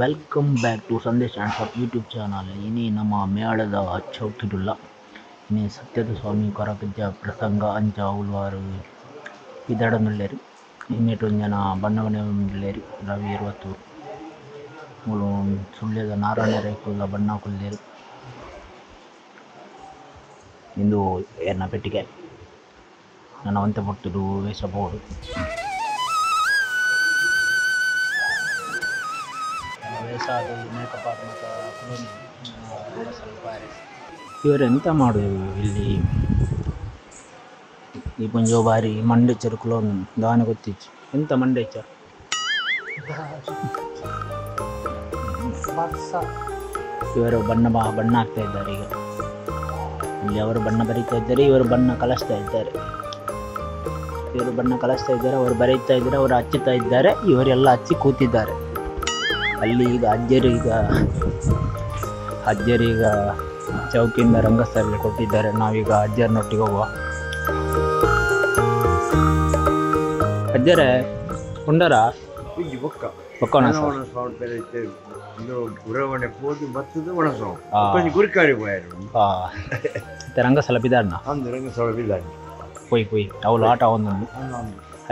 Welcome back to Sandesh and shop YouTube channel. ಇನಿ ನಮ್ಮ ಮೇಳದ ಚೌಕಿಡುಲ್ಲ ಇನಿ ಸತ್ಯದ ಸ್ವಾಮಿ ಕೊರಗಜ್ಜ ಪ್ರಸಂಗ ಅಂಚ ಉಲ್ವಾರು ಇದಾಡನುಲ್ಲೇರು ಇನ್ನೇಟು ಜನ ಬಣ್ಣವನ್ನುಲ್ಲೇರು ರವಿ 20 ಮೂಲು ಸುಳ್ಯದ ನಾರಾಯಣ ರೇಕುಲ್ಲ ಬಣ್ಣ ಕೊಲ್ಲೇರು ಇಂದು ಎನ್ನ ಪೆಟ್ಟಿಗೆ ನನ್ನ ಒಂತೆ ಪೊಟ್ಟುದು ವೇಷಬಹುದು ಮೇಕಪ್ ಇವರೆಂತ ಮಾಡೋದು ಇಲ್ಲಿ ಈ ಪುಂಜೋ ಬಾರಿ ಮಂಡೆ ಚೆರುಕುಲು ದಾನ ಗೊತ್ತಿಚ್ಚು ಎಂತ ಮಂಡೆ ಚರು ಇವರು ಬಣ್ಣ ಹಾಕ್ತಾ ಇದ್ದಾರೆ. ಈಗ ಇಲ್ಲಿ ಅವರು ಬಣ್ಣ ಬರೀತಾ ಇದ್ದಾರೆ, ಇವರು ಬಣ್ಣ ಕಲಿಸ್ತಾ ಇದ್ದಾರೆ. ಇವರು ಬಣ್ಣ ಕಲಿಸ್ತಾ ಇದ್ದಾರೆ, ಅವರು ಬರೀತಾ ಇದ್ದಾರೆ, ಅವರು ಹಚ್ಚುತ್ತಾ ಇದ್ದಾರೆ, ಇವರೆಲ್ಲ ಹಚ್ಚಿ ಕೂತಿದ್ದಾರೆ. ಅಲ್ಲಿ ಈಗ ಅಜ್ಜರೀಗ ಚೌಕಿಯಿಂದ ರಂಗಸ್ಥಳಕ್ಕೆ ಕೊಟ್ಟಿದ್ದಾರೆ. ನಾವೀಗ ಅಜ್ಜರನೊಟ್ಟಿಗೆ ಹೋಗುವ. ಅಜ್ಜರೇ ಉಂಡರ ಬೊಕ್ಕಣ ರಂಗಸ್ಥಳ ಬಿದ್ದಾಡ್ನ పోయి అవులు ఆట ఉందండి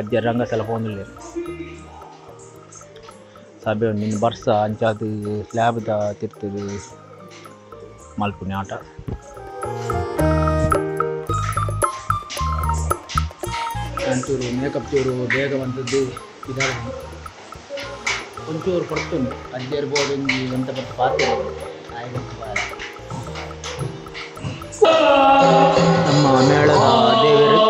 అద్దె రంగస్థల పోనులే ಸಭೆ ನಿನ್ನ ಬರ್ಸ ಅಂಚಾದು ಸ್ಲ್ಯಾಬ್ದ ತಿರ್ತದು ಮಲ್ಪುನಿ ಆಟ. ಅಂಚೂರು ಮೇಕಪ್ ಚೂರು ಬೇಗ ಬಂದದ್ದು ಇದಾದ ಒಂಚೂರು ಕೊಡ್ತುಂಡು ಅಜ್ಜೆ ಇರ್ಬೋದು ಅಂತ ಬತ್ತು ಪಾತ್ರ ನಮ್ಮ ಮೇಳದ ದೇವರು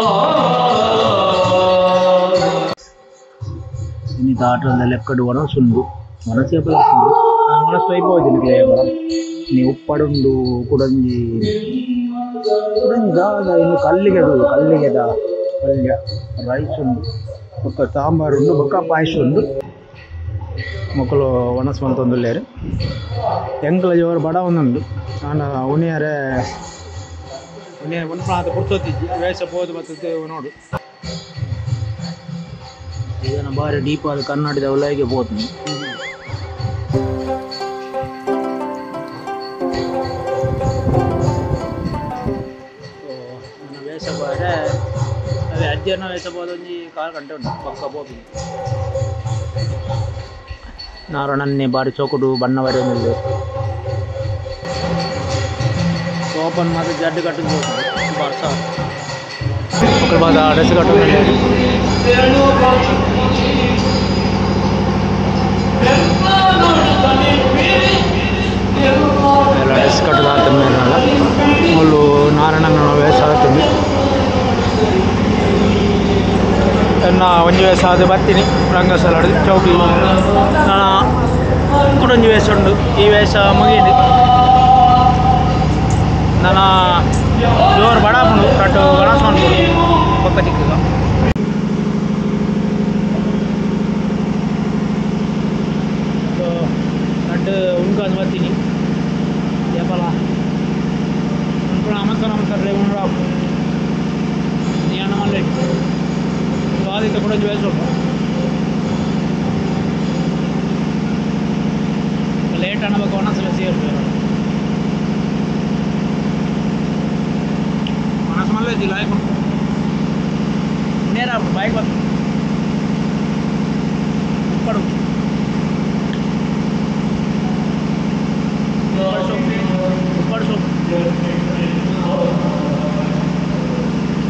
ಇನ್ನಿತ ಆಟದಲ್ಲಿ ಎಕ್ಕಡು ಒಣಸುಂಡು ಒಣಸೇಪಲ ಒಣಸು అయిపోతుంది ನೀ ಉಪ್ಪಡುಂಡು ಕುಡಂಜಿ ದಾದ ಇನ್ನು ಕಲ್ಲಿಗೆದ ಪಲ್ಯ ರೈಸ್ ಉಂಡು ಬೊಕ್ಕ ಸಾಂಬಾರು ಉಂಡು ಬೊಕ್ಕ ಪಾಯಸ ಉಂಡು ಮಕ್ಕಳು ಒಣಸ್ವಂತೊಂದುಲ್ಲೇರು ಎಂಕ್ಲ ಜೋರು ಬಡ ಒಂದುಂಡು ನಾನು ಉಣಿಯರೇ ಒಂದು ಪ್ರಾಂತ ಕೊಡ್ತೋತಿದ್ದಿ ವೇಷ ಬೋದು ಮತ್ತೆ ನೋಡು ಇದನ್ನು ಬಾರಿ ಡೀಪ್ ಆದ ಕನ್ನಡದ ಒಳಗೆ ಹೋದ್ನಿ. ನನ್ನ ವೇಷ ಬಾರೆ ಅದೇ ಅಜ್ಜನ ವೇಷ ಬೋದು ಒಂಜಿ 4 ಗಂಟೆ ಉಂಟು ಪಕ್ಕ ಹೋಗಿ ನಾರಣನ್ನೇ ಬಾರಿ ಚೌಕುಡು ಬಣ್ಣ ಬರೆಯೋದಿಲ್ಲ ಓಪನ್ ಮಾತ್ರ ಜಡ್ಡು ಕಟ್ಟಿದ್ದು ಬರ್ಸ ಮಕ್ಕಳು ಬಾದ ಡ್ರೆಸ್ ಕಟ್ಟು ಎಲ್ಲ ಡ್ರೆಸ್ ಕಟ್ಟದ ಆತಮೇಲೆ ಮುಳ್ಳು ನಾರಾಯಣನ ವೇಷ ಆಗುತ್ತದೆ. ನನ್ನ ಒಂಜಿ ವೇಷ ಅದು ಬರ್ತೀನಿ ರಂಗಸ್ಥಳ ಚೌಕಿ ನಾನು ಒಂಜಿ ವೇಷ ಉಂಡು. ಈ ವೇಷ ಮುಗಿದು ನಾನು ಜೋರು ಬಡ ಹಾಕೊಂಡು ಕಟ್ಟು ಗಣಸ್ಕೊಂಡು ಪಕ್ಕ ಚಿಕ್ಕಗ ಕಟ್ಟು ಉಣ್ಕೊಂಡು ಬರ್ತೀನಿ ಏಪಲ ಉಣ್ಕೊಂಡು ನಮಸ್ಕಾರ ಉಂಡ್ರ ನೀನು ಮಲ್ಲೆ ಆದಿತ್ಯ ಕೂಡ ವೇಷ ಉಂಟು ಲೇಟ್ ಅನ್ನಬೇಕು ಒಣಸಲ ಸೇರ್ತಾರೆ ಮನಸ್ಸು ಜಿಲ್ಲ ಆಯ್ಕೊಂಡು ನೇರ ಬಾಯ್ಗೆ ಬಂದು ಉಪ್ಪಡು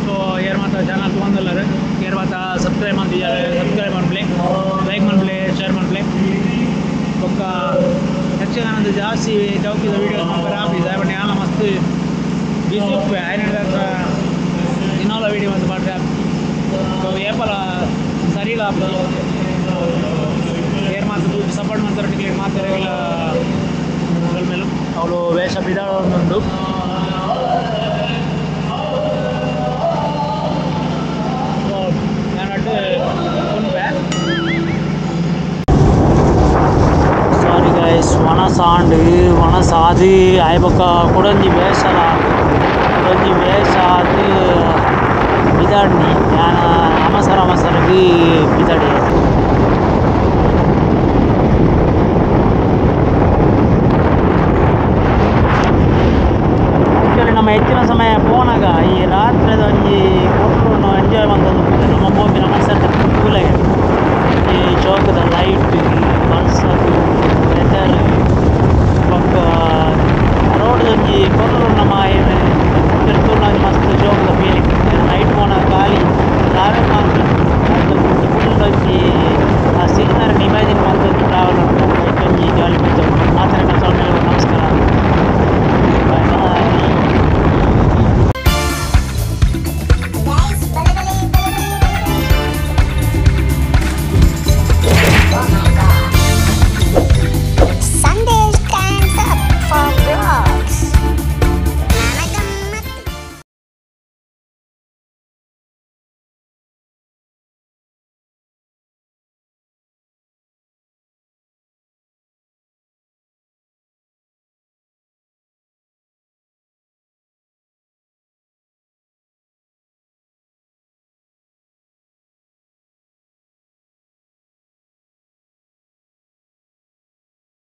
ಸೊ ಏರ್ ಮಾತ್ರ ಚಾನಲ್ ತೊಗೊಂಡಲ್ಲರೆ ಏರ್ ಮಾತ್ರ ಸಬ್ಸ್ಕ್ರೈಬ್ ಮಾಡ್ತಿದ್ದಾರೆ. ಸಬ್ಸ್ಕ್ರೈಬ್ ಮಾಡ್ಲಿ, ಲೈಕ್ ಮಾಡ್ಲಿ, ಶೇರ್ ಮಾಡ್ಲಿ. ಒಕ್ಕ ಯಕ್ಷಗಾನದ ಜಾಸ್ತಿ ಚೌಕಿದ ವೀಡಿಯೋಸ್ ಮಾಡ್ತಾರೆ. ಬಟ್ ಯಾನ ಮಸ್ತ್ ಬಿಸಿ ಉಪ್ಪು ಆಯ್ನ ದಿನಾಲ ವೀಡಿಯೋ ಒಂದು ಮಾಡ್ರೆ ಏಪಲ ಸರಿಯಿಲ್ಲ ಏರ್ ಮಾತ್ರ ಸಪೋರ್ಟ್ ಮಾಡ್ತಾರೆ ಟಿಕೆಟ್ ಮಾಡ್ತಾರೆ ಇಲ್ಲ ಮೊಬೈಲ್ ಮೇಲೂ ಅವಳು ವೇಷ ಬಿದ್ದಾಳೊಂದುಂಟು. ഞാനട്ട് ഉണ്പേ ಸಾರಿ ಗೈಸ್ ಒಣಸಾದು ಆಯ್ಬಕ್ಕ ಕೊಡಂಜಿ ವೇಷ ಅದು ಬಿದಾಡ್ನಿ ನಾನು ಅಮಸರಗಿ ಬಿದಾಡಿ